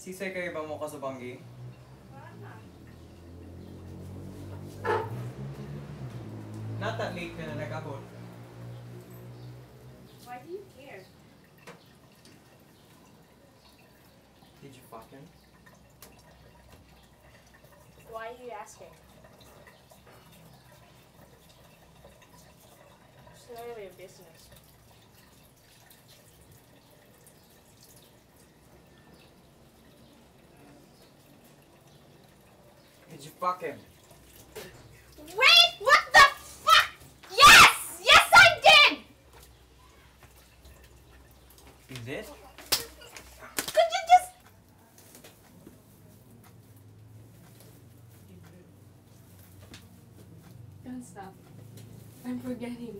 Sisay kayo ba mo kasubanggi? Not that late ka na nag-abot. Why do you care? Did you fucking? Why are you asking? It's none of your business. Did you fucking? Wait! What the fuck? Yes! Yes, I did! You did? Could you just... Don't stop. I'm forgetting.